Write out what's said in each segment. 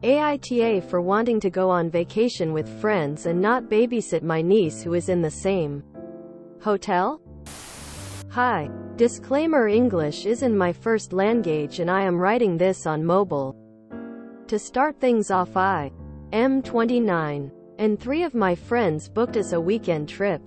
AITA for wanting to go on vacation with friends and not babysit my niece who is in the same hotel? Hi. Disclaimer: English isn't my first language and I am writing this on mobile. To start things off, I am 29, and 3 of my friends booked us a weekend trip.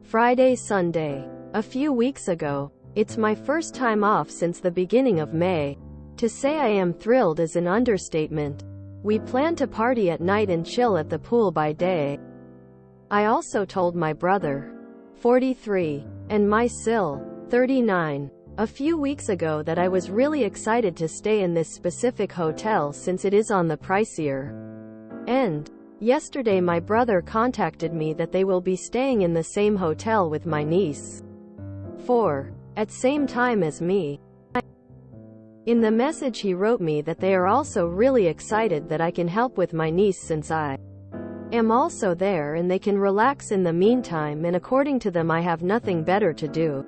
Friday, Sunday. A few weeks ago. It's my first time off since the beginning of May. To say I am thrilled is an understatement. We plan to party at night and chill at the pool by day. I also told my brother, 43, and my sil, 39, a few weeks ago that I was really excited to stay in this specific hotel since it is on the pricier end. Yesterday my brother contacted me that they will be staying in the same hotel with my niece. 4. At same time as me. In the message he wrote me that they are also really excited that I can help with my niece since I am also there and they can relax in the meantime, and according to them I have nothing better to do.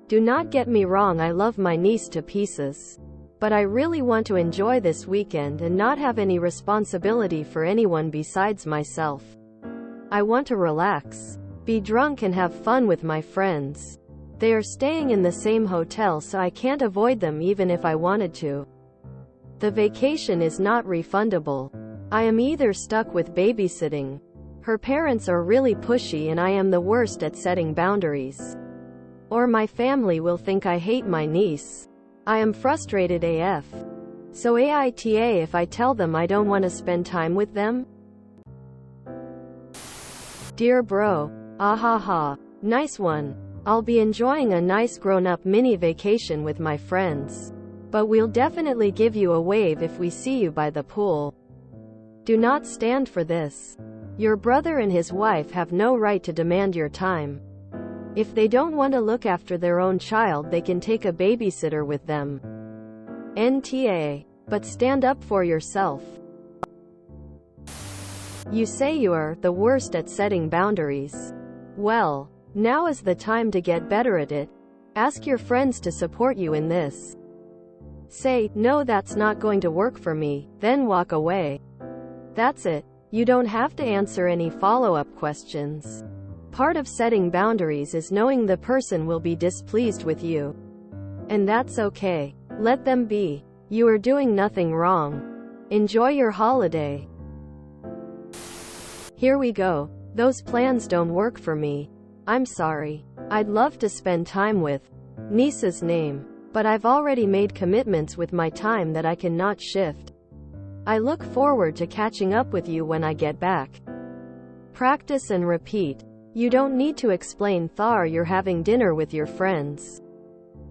Do not get me wrong, I love my niece to pieces. But I really want to enjoy this weekend and not have any responsibility for anyone besides myself. I want to relax, be drunk and have fun with my friends. They are staying in the same hotel so I can't avoid them even if I wanted to. The vacation is not refundable. I am either stuck with babysitting. Her parents are really pushy and I am the worst at setting boundaries. Or my family will think I hate my niece. I am frustrated AF. So AITA if I tell them I don't want to spend time with them? Dear bro. Ahaha. Nice one. I'll be enjoying a nice grown-up mini vacation with my friends. But we'll definitely give you a wave if we see you by the pool. Do not stand for this. Your brother and his wife have no right to demand your time. If they don't want to look after their own child, they can take a babysitter with them. NTA. But stand up for yourself. You say you are the worst at setting boundaries. Well, now is the time to get better at it. Ask your friends to support you in this. Say, no, that's not going to work for me, then walk away. That's it. You don't have to answer any follow-up questions. Part of setting boundaries is knowing the person will be displeased with you. And that's okay. Let them be. You are doing nothing wrong. Enjoy your holiday. Here we go. Those plans don't work for me. I'm sorry. I'd love to spend time with niece's name, but I've already made commitments with my time that I cannot shift. I look forward to catching up with you when I get back. Practice and repeat. You don't need to explain Thar you're having dinner with your friends,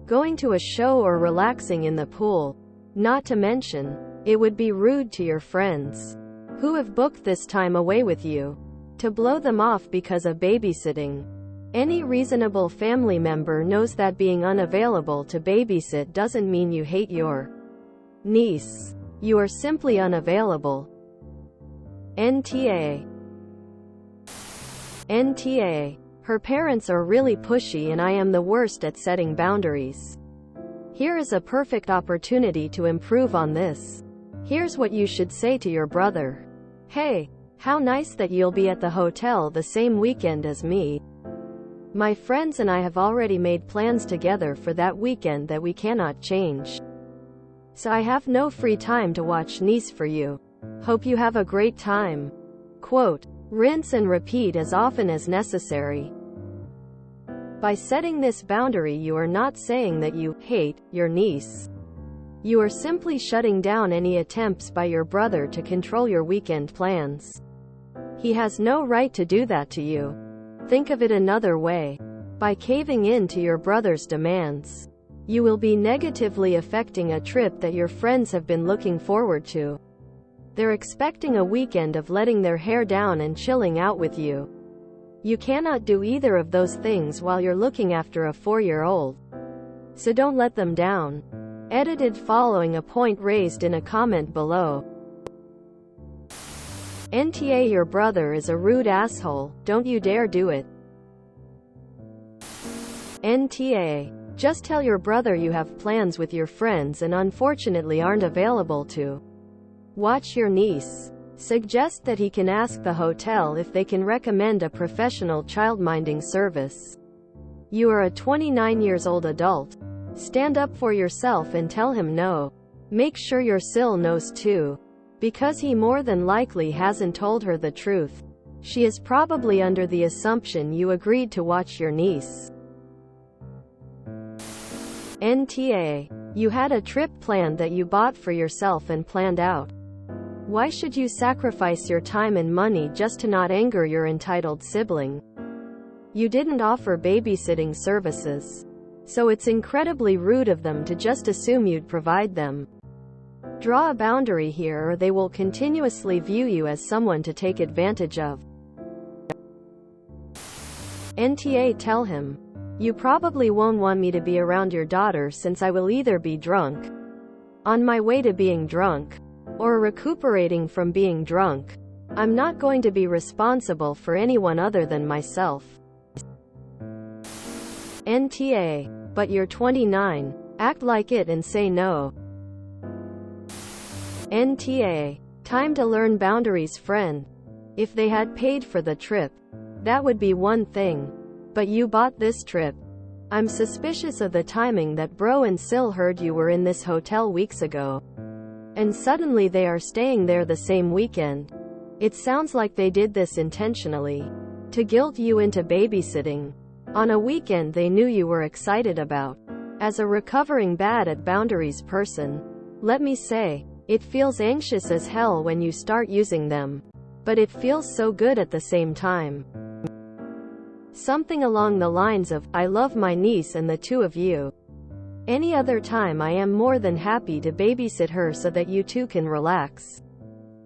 going to a show or relaxing in the pool. Not to mention, it would be rude to your friends who have booked this time away with you to blow them off because of babysitting. Any reasonable family member knows that being unavailable to babysit doesn't mean you hate your niece. You are simply unavailable. NTA. NTA. Her parents are really pushy and I am the worst at setting boundaries. Here is a perfect opportunity to improve on this. Here's what you should say to your brother. Hey, how nice that you'll be at the hotel the same weekend as me. My friends and I have already made plans together for that weekend that we cannot change. So I have no free time to watch niece for you. Hope you have a great time. Quote. Rinse and repeat as often as necessary. By setting this boundary, you are not saying that you hate your niece. You are simply shutting down any attempts by your brother to control your weekend plans. He has no right to do that to you. Think of it another way. By caving in to your brother's demands, you will be negatively affecting a trip that your friends have been looking forward to. They're expecting a weekend of letting their hair down and chilling out with you. You cannot do either of those things while you're looking after a 4-year-old. So don't let them down. Edited following a point raised in a comment below. NTA. Your brother is a rude asshole, don't you dare do it. NTA. Just tell your brother you have plans with your friends and unfortunately aren't available to Watch your niece. Suggest that he can ask the hotel if they can recommend a professional childminding service. You are a 29-year-old adult. Stand up for yourself and tell him no. Make sure your sil knows too. Because he more than likely hasn't told her the truth. She is probably under the assumption you agreed to watch your niece. NTA. You had a trip planned that you bought for yourself and planned out. Why should you sacrifice your time and money just to not anger your entitled sibling? You didn't offer babysitting services. So it's incredibly rude of them to just assume you'd provide them. Draw a boundary here or they will continuously view you as someone to take advantage of. NTA. Tell him. You probably won't want me to be around your daughter since I will either be drunk, on my way to being drunk, or recuperating from being drunk. I'm not going to be responsible for anyone other than myself. NTA. But you're 29. Act like it and say no. NTA. Time to learn boundaries, friend. If they had paid for the trip, that would be one thing. But you bought this trip. I'm suspicious of the timing that bro and sil heard you were in this hotel weeks ago. And suddenly they are staying there the same weekend. It sounds like they did this intentionally. To guilt you into babysitting. On a weekend they knew you were excited about. As a recovering bad at boundaries person, let me say, it feels anxious as hell when you start using them. But it feels so good at the same time. Something along the lines of, I love my niece and the two of you. Any other time I am more than happy to babysit her so that you two can relax.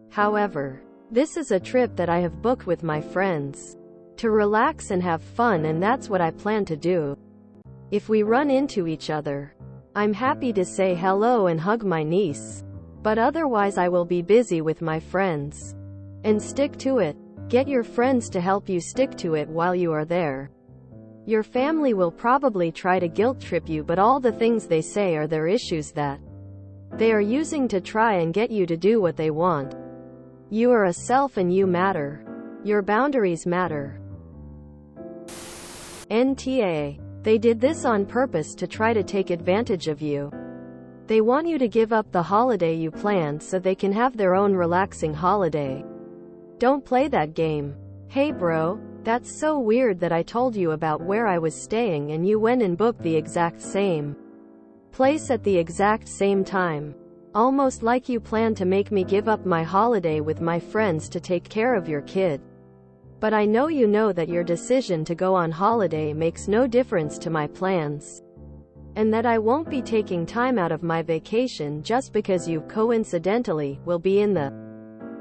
However, this is a trip that I have booked with my friends. To relax and have fun, and that's what I plan to do. If we run into each other, I'm happy to say hello and hug my niece. But otherwise I will be busy with my friends. And stick to it. Get your friends to help you stick to it while you are there. Your family will probably try to guilt trip you, but all the things they say are their issues that they are using to try and get you to do what they want. You are a self and you matter. Your boundaries matter. NTA. They did this on purpose to try to take advantage of you. They want you to give up the holiday you planned so they can have their own relaxing holiday. Don't play that game. Hey bro, that's so weird that I told you about where I was staying and you went and booked the exact same place at the exact same time. Almost like you planned to make me give up my holiday with my friends to take care of your kid. But I know you know that your decision to go on holiday makes no difference to my plans. And that I won't be taking time out of my vacation just because you, coincidentally, will be in the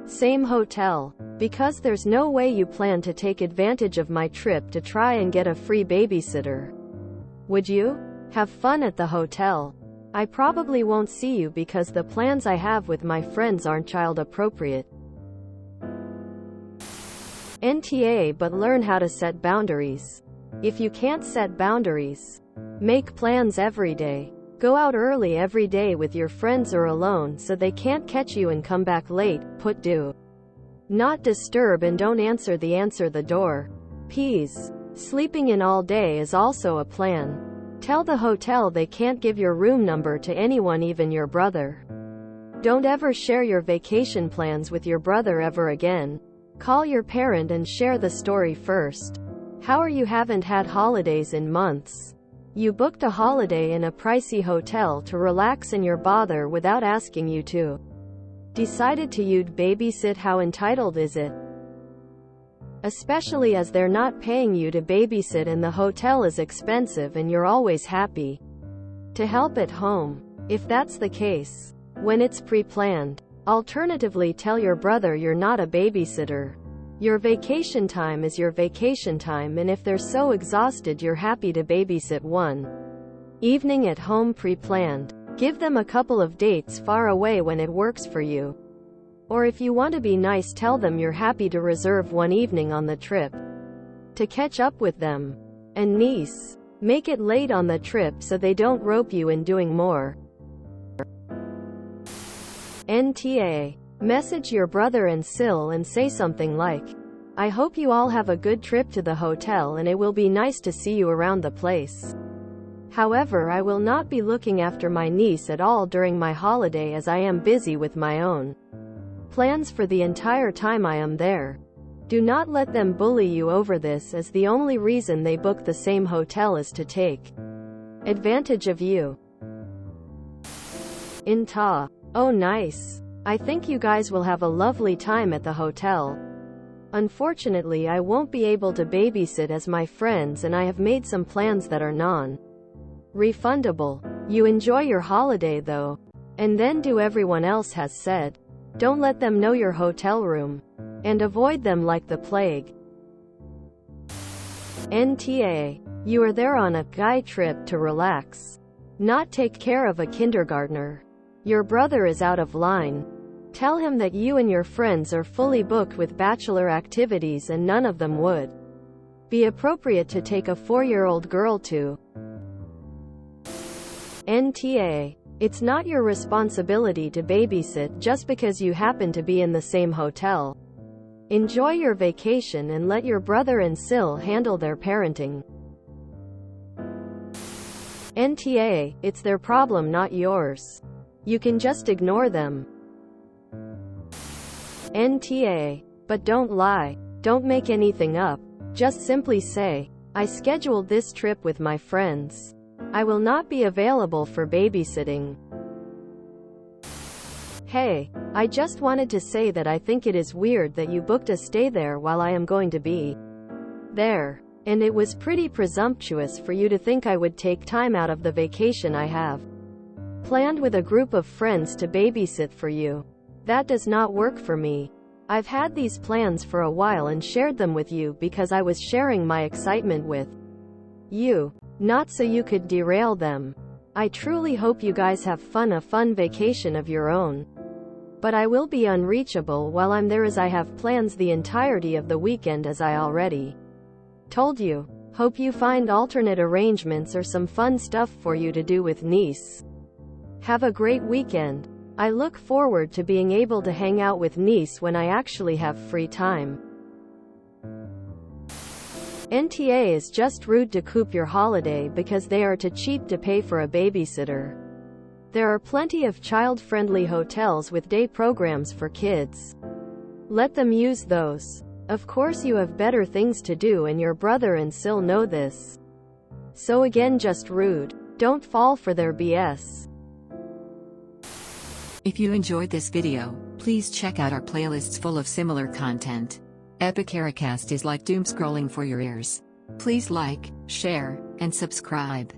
same hotel. Because there's no way you plan to take advantage of my trip to try and get a free babysitter. Would you? Have fun at the hotel. I probably won't see you because the plans I have with my friends aren't child appropriate. NTA. But learn how to set boundaries. If you can't set boundaries, make plans every day. Go out early every day with your friends or alone so they can't catch you and come back late. Put do not disturb and don't answer the door. Ps. Sleeping in all day is also a plan. Tell the hotel they can't give your room number to anyone, even your brother. Don't ever share your vacation plans with your brother ever again. Call your parent and share the story first. How are you haven't had holidays in months? You booked a holiday in a pricey hotel to relax and your bother without asking you to. Decided to you'd babysit. How entitled is it? Especially as they're not paying you to babysit and the hotel is expensive and you're always happy to help at home. If that's the case, when it's pre-planned. Alternatively, tell your brother you're not a babysitter. Your vacation time is your vacation time, and if they're so exhausted you're happy to babysit one evening at home pre-planned. Give them a couple of dates far away when it works for you. Or if you want to be nice, tell them you're happy to reserve one evening on the trip to catch up with them and niece. Make it late on the trip so they don't rope you in doing more. NTA. Message your brother and Sil and say something like, "I hope you all have a good trip to the hotel and it will be nice to see you around the place. However, I will not be looking after my niece at all during my holiday as I am busy with my own plans for the entire time I am there. Do not let them bully you over this, as the only reason they book the same hotel is to take advantage of you." AITA. Oh nice. I think you guys will have a lovely time at the hotel. Unfortunately, I won't be able to babysit as my friends, and I have made some plans that are non-refundable. You enjoy your holiday though. And then do everyone else has said. Don't let them know your hotel room. And avoid them like the plague. NTA. You are there on a guy trip to relax, not take care of a kindergartner. Your brother is out of line. Tell him that you and your friends are fully booked with bachelor activities and none of them would be appropriate to take a 4-year-old girl to. NTA. It's not your responsibility to babysit just because you happen to be in the same hotel. Enjoy your vacation and let your brother and Sil handle their parenting. NTA. It's their problem, not yours. You can just ignore them. NTA. But don't lie. Don't make anything up. Just simply say, "I scheduled this trip with my friends. I will not be available for babysitting. Hey, I just wanted to say that I think it is weird that you booked a stay there while I am going to be there. And it was pretty presumptuous for you to think I would take time out of the vacation I have planned with a group of friends to babysit for you. That does not work for me. I've had these plans for a while and shared them with you because I was sharing my excitement with you, not so you could derail them. I truly hope you guys have a fun vacation of your own. But I will be unreachable while I'm there as I have plans the entirety of the weekend, as I already told you. Hope you find alternate arrangements or some fun stuff for you to do with niece. Have a great weekend. I look forward to being able to hang out with niece when I actually have free time. NTA is just rude to coop your holiday because they are too cheap to pay for a babysitter. There are plenty of child-friendly hotels with day programs for kids. Let them use those. Of course you have better things to do and your brother and Sil know this. So again, just rude. Don't fall for their BS. If you enjoyed this video, please check out our playlists full of similar content. AmITheAsshole is like doom scrolling for your ears. Please like, share, and subscribe.